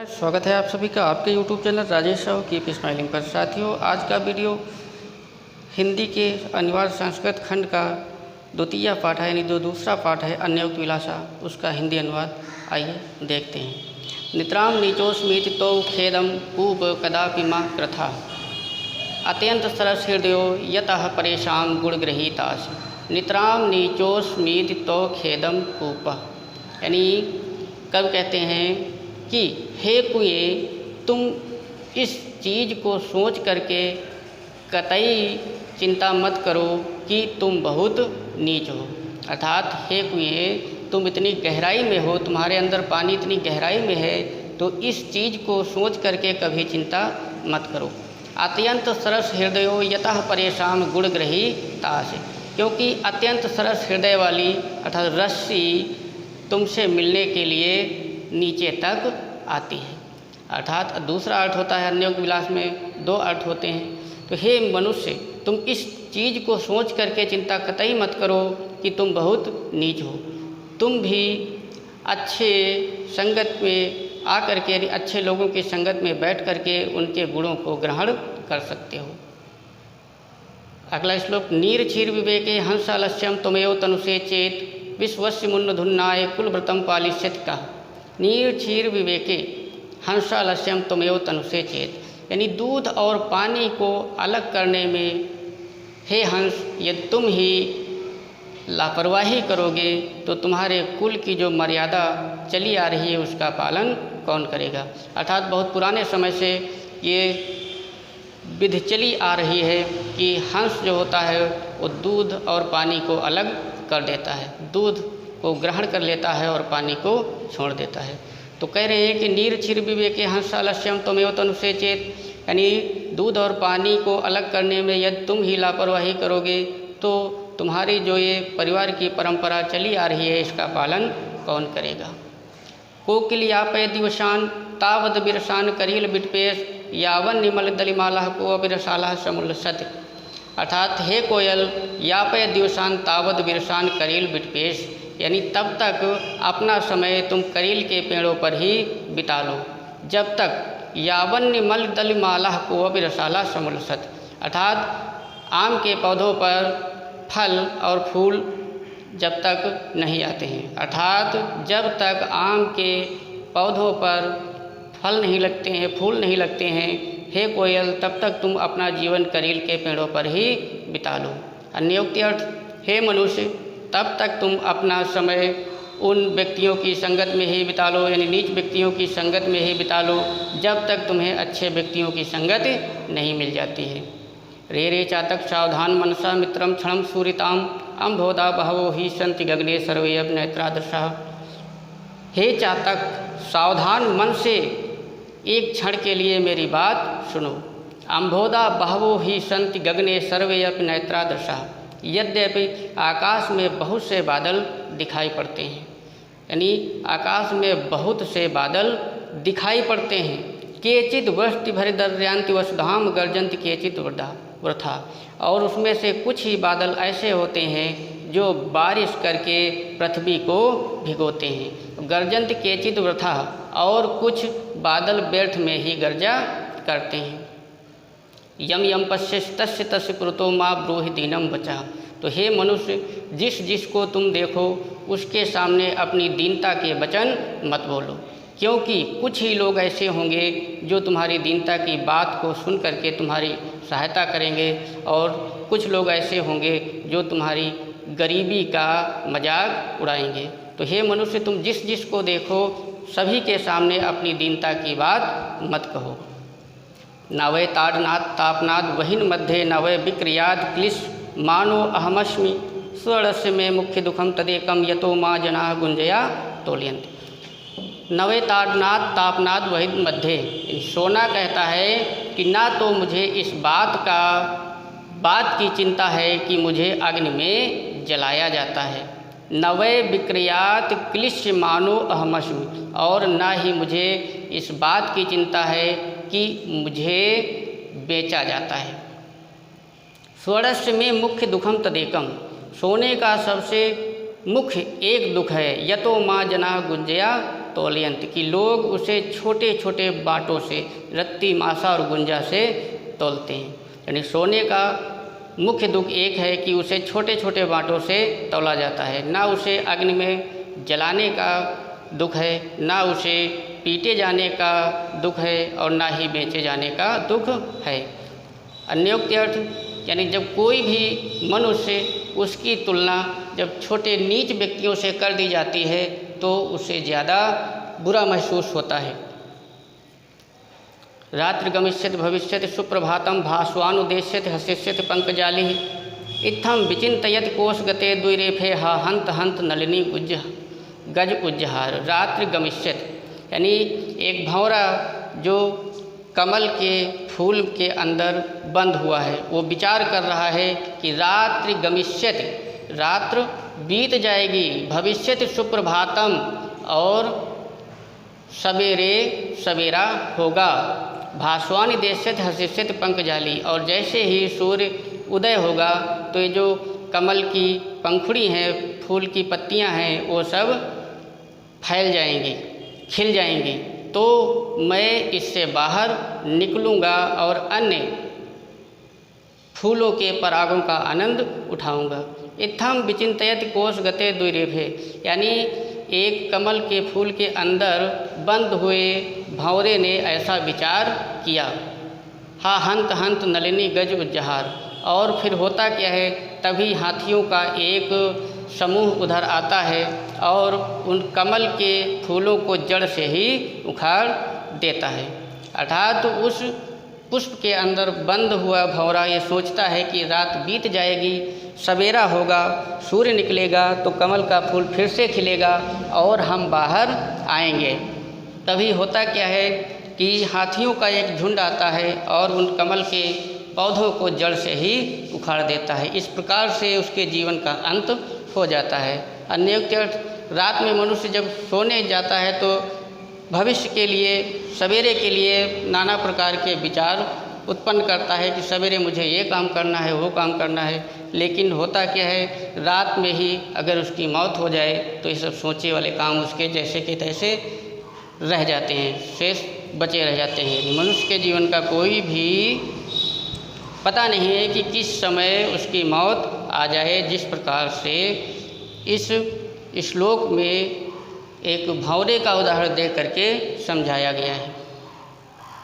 स्वागत है आप सभी का आपके YouTube channel Rajesh Rao keep smiling पर। साथियों, आज का वीडियो हिंदी के अनिवार्य संस्कृत खंड का द्वितीय पाठ है, यानी जो दूसरा पाठ है अन्योक्त विलासा, उसका हिंदी अनुवाद आइए देखते हैं। नित्राम नीचोस्मीति तो खेदम पूप कदापि मा कृथा अत्यंत सरस हृदयो यतः परेशान गुणग्रहीतास। नित्राम नीचोस्मीति तो खेदम पूप, यानी कब कहते हैं कि हे कुए, तुम इस चीज़ को सोच करके कतई चिंता मत करो कि तुम बहुत नीच हो। अर्थात हे कुए, तुम इतनी गहराई में हो, तुम्हारे अंदर पानी इतनी गहराई में है, तो इस चीज़ को सोच करके कभी चिंता मत करो। अत्यंत सरस हृदयो यतः परेशान गुणग्रही तास, क्योंकि अत्यंत सरस हृदय वाली अर्थात रस्सी तुमसे मिलने के लिए नीचे तक आती है। अर्थात दूसरा अर्थ होता है, अन्योक्त विलास में दो अर्थ होते हैं। तो हे मनुष्य, तुम इस चीज़ को सोच करके चिंता कतई मत करो कि तुम बहुत नीच हो। तुम भी अच्छे संगत में आकर के, अच्छे लोगों की संगत में बैठ करके उनके गुणों को ग्रहण कर सकते हो। अगला श्लोक, नीर क्षीर विवेके हंसालस्यम त्वमेव तनुषे चेत विश्वस्य मुन्नधुन्नाय कुलव्रतम पालिष्यति का। नीर क्षीर विवेके हंसालस्यम त्वमेव तनुषे चेत, यानी दूध और पानी को अलग करने में हे हंस, यदि तुम ही लापरवाही करोगे तो तुम्हारे कुल की जो मर्यादा चली आ रही है उसका पालन कौन करेगा। अर्थात बहुत पुराने समय से ये विधि चली आ रही है कि हंस जो होता है वो दूध और पानी को अलग कर देता है, दूध को ग्रहण कर लेता है और पानी को छोड़ देता है। तो कह रहे हैं कि नीर क्षीर विवेके हंसालस्यम त्वमेव तनुषे चेत, यानी दूध और पानी को अलग करने में यदि तुम ही लापरवाही करोगे तो तुम्हारी जो ये परिवार की परंपरा चली आ रही है इसका पालन कौन करेगा। कोकिल यापय दिवसान तावद बिरसान करील बिटपेश यावन निमल दलिमाला को अबिरसाला समुल्लसत। अर्थात हे कोयल, यापय दिवसान तावद बिरसान करील बिटपेश, यानी तब तक अपना समय तुम करील के पेड़ों पर ही बिता लो जब तक यावन निमल दलिमाला को अबिरसाला समुल्लसत, अर्थात आम के पौधों पर फल और फूल जब तक नहीं आते हैं। अर्थात जब तक आम के पौधों पर फल नहीं लगते हैं, फूल नहीं लगते हैं, हे कोयल, तब तक तुम अपना जीवन करील के पेड़ों पर ही बिता लो। अन्योक्ति अर्थ, हे मनुष्य, तब तक तुम अपना समय उन व्यक्तियों की संगत में ही बिता लो, यानी नीच व्यक्तियों की संगत में ही बिता लो जब तक तुम्हें अच्छे व्यक्तियों की संगत नहीं मिल जाती है। रे रे चातक सावधान मनसा मित्रम क्षणम सूरिताम अम्भोदा बहवो ही संति गगने सर्वे अब नेत्रादृशा। हे चातक, सावधान मन से एक क्षण के लिए मेरी बात सुनो। अम्भोदा बहवो ही संति गगने सर्वे अब नेत्रादृशा, यद्यपि आकाश में बहुत से बादल दिखाई पड़ते हैं, यानी आकाश में बहुत से बादल दिखाई पड़ते हैं। केचित वृष्टि भरिदर्यांति वसुधाम गर्जंति केचित वृथा, और उसमें से कुछ ही बादल ऐसे होते हैं जो बारिश करके पृथ्वी को भिगोते हैं। गर्जंत केचित वृथा, और कुछ बादल व्यर्थ में ही गर्जा करते हैं। यम यम पश्यसि तस्य तस्य कुरुतो मां ब्रूहि दीनम वचा। तो हे मनुष्य, जिस जिसको तुम देखो उसके सामने अपनी दीनता के वचन मत बोलो, क्योंकि कुछ ही लोग ऐसे होंगे जो तुम्हारी दीनता की बात को सुन करके तुम्हारी सहायता करेंगे, और कुछ लोग ऐसे होंगे जो तुम्हारी गरीबी का मजाक उड़ाएंगे। तो हे मनुष्य, तुम जिस जिसको देखो सभी के सामने अपनी दीनता की बात मत कहो। नवय ताड़नाथ तापनाद वहिन मध्य नवय विक्रियाद क्लिश मानो अहमस्मि स्वरस्य में मुख्य दुखम तदेकम यतो माँ जना गुंजया तोलियंत। नवे ताड़नाथ तापनाद वहिन मध्य, सोना कहता है कि ना तो मुझे इस बात की चिंता है कि मुझे अग्नि में जलाया जाता है। नवय विक्रियात क्लिश मानो अहमस्मि, और ना ही मुझे इस बात की चिंता है कि मुझे बेचा जाता है। स्वरस्य में मुख्य दुखम तदेकम, सोने का सबसे मुख्य एक दुख है, यतो माँ जना गुंजया तौलयंत कि लोग उसे छोटे छोटे बाटों से, रत्ती, मासा और गुंजा से तौलते हैं। यानी सोने का मुख्य दुख एक है कि उसे छोटे छोटे बाटों से तौला जाता है, ना उसे अग्नि में जलाने का दुख है, ना उसे पीटे जाने का दुख है और ना ही बेचे जाने का दुख है। अन्योक्त अर्थ यानी जब कोई भी मनुष्य उसकी तुलना जब छोटे नीच व्यक्तियों से कर दी जाती है तो उसे ज़्यादा बुरा महसूस होता है। रात्रि गमिष्यति भविष्यति सुप्रभातम भास्वानुदेश्यति हसिष्यति पंकजाली इत्थम विचिंतयति कोशगते द्विरेफे हा हंत हंत नलिनी गज उज्जहार। रात्रि गमिष्यति यानी एक भंवरा जो कमल के फूल के अंदर बंद हुआ है, वो विचार कर रहा है कि रात्रि गमिष्यति, रात्र बीत जाएगी, भविष्यति सुप्रभातम और सवेरे सवेरा होगा, भास्वानि देश्यति हसिष्यति पंकजाली और जैसे ही सूर्य उदय होगा तो ये जो कमल की पंखुड़ी हैं, फूल की पत्तियां हैं, वो सब फैल जाएंगी, खिल जाएंगी, तो मैं इससे बाहर निकलूँगा और अन्य फूलों के परागों का आनंद उठाऊँगा। इत्थम विचिंतयति कोश गते द्विरेफे यानी एक कमल के फूल के अंदर बंद हुए भंवरे ने ऐसा विचार किया। हा हंत हंत नलिनी गज उज्जहार और फिर होता क्या है, तभी हाथियों का एक समूह उधर आता है और उन कमल के फूलों को जड़ से ही उखाड़ देता है। अर्थात उस पुष्प के अंदर बंद हुआ भंवरा ये सोचता है कि रात बीत जाएगी, सवेरा होगा, सूर्य निकलेगा तो कमल का फूल फिर से खिलेगा और हम बाहर आएंगे। तभी होता क्या है कि हाथियों का एक झुंड आता है और उन कमल के पौधों को जड़ से ही उखाड़ देता है। इस प्रकार से उसके जीवन का अंत हो जाता है। अन्योक्त अर्थ, रात में मनुष्य जब सोने जाता है तो भविष्य के लिए, सवेरे के लिए नाना प्रकार के विचार उत्पन्न करता है कि सवेरे मुझे ये काम करना है, वो काम करना है, लेकिन होता क्या है, रात में ही अगर उसकी मौत हो जाए तो ये सब सोचे वाले काम उसके जैसे के तैसे रह जाते हैं, शेष बचे रह जाते हैं। मनुष्य के जीवन का कोई भी पता नहीं है कि किस समय उसकी मौत आ जाए। जिस प्रकार से इस श्लोक में एक भंवरे का उदाहरण दे करके समझाया गया है।